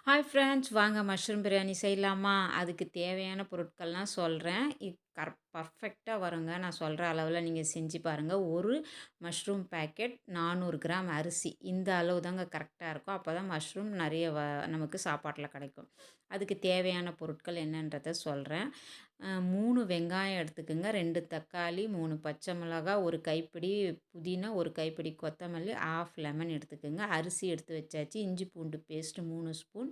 Hi friends, வாங்க mushroom biryani செய்யலாமா? அதுக்கு தேவையான பொருட்கள்லாம் சொல்றேன். பர்ஃபெக்ட்டா வருங்க. நான் சொல்ற அளவுல நீங்க செஞ்சு பாருங்க. ஒரு மஷ்ரூம் பாக்கெட் 400 கிராம் அரிசி. இந்த அளவு தாங்க கரெக்ட்டா இருக்கும். அப்பதான் மஷ்ரூம் நெறைய நமக்கு சாப்பாட்ல கிடைக்கும். அதுக்கு தேவையான பொருட்கள் என்னன்றத சொல்றேன். 3 வெங்காயம் எடுத்துக்கங்க, 2 தக்காளி, 3 பச்சை மிளகாய், 1 கைப்பிடி புதினா, 1 கைப்பிடி கொத்தமல்லி, 1/2 லெமன் எடுத்துக்கங்க. அரிசி எடுத்து வச்சாச்சு. இஞ்சி பூண்டு பேஸ்ட் 3 ஸ்பூன்.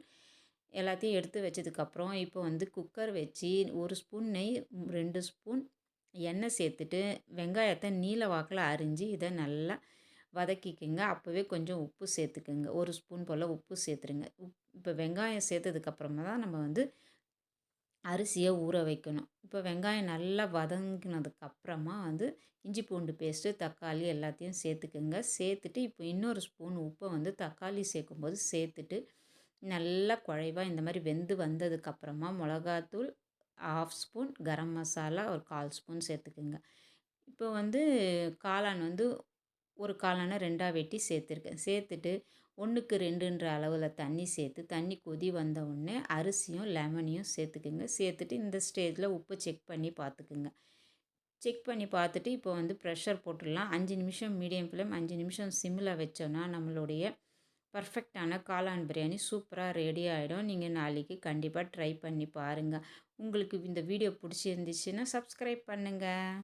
எல்லாத்தையும் எடுத்து வச்சதுக்கப்புறம், இப்போ வந்து குக்கர் வச்சு 1 ஸ்பூன் நெய், 2 ஸ்பூன் எண்ணெய் சேர்த்துட்டு, வெங்காயத்த நீல வாக்குல அரிஞ்சு இத நல்லா வதக்கிக்கங்க. அப்பவே கொஞ்சம் உப்பு சேர்த்துக்கங்க. 1 ஸ்பூன் போல உப்பு சேர்த்துருங்க. இப்போ வெங்காயம் சேர்த்ததுக்கப்புறமா தான் நம்ம வந்து அரிசிய ஊற வைக்கணும். இப்போ வெங்காயம் நல்லா வதங்கினதுக்கு அப்புறமா வந்து இஞ்சி பூண்டு பேஸ்ட்டு, தக்காளி எல்லாத்தையும் சேர்த்துக்குங்க. சேர்த்துட்டு இப்போ இன்னொரு ஸ்பூன் உப்ப வந்து தக்காளி சேர்க்கும்போது சேர்த்துட்டு, நல்லா குழைவா இந்த மாரி வெந்து வந்ததுக்கப்புறமா மிளகாத்தூள் 1/2 ஸ்பூன், கரம் மசாலா ஒரு 1/4 ஸ்பூன் சேர்த்துக்குங்க. இப்போ வந்து காளான் வந்து ஒரு காளான 2ஆ வெட்டி சேர்த்துருக்கேன். சேர்த்துட்டு 1க்கு 2ன்ற அளவுல தண்ணி சேர்த்து, தண்ணி கொதி வந்த உடனே அரிசியும், லெமனையும் சேர்த்துக்குங்க. சேர்த்துட்டு இந்த ஸ்டேஜில உப்பு செக் பண்ணி பார்த்துக்குங்க. செக் பண்ணி பார்த்துட்டு இப்போ வந்து ப்ரெஷர் போட்டுடலாம். 5 நிமிஷம் மீடியம் ஃப்ளேம், 5 நிமிஷம் சிம்மில வச்சோன்னா, நம்மளுடைய பர்ஃபெக்ட்டான காளான் பிரியாணி சூப்பரா ரெடி ஆயிடும். நீங்க நாளைக்கு கண்டிப்பா ட்ரை பண்ணி பாருங்க. உங்களுக்கு இந்த வீடியோ புடிச்சிருந்துச்சுன்னா, சப்ஸ்கிரைப் பண்ணுங்க.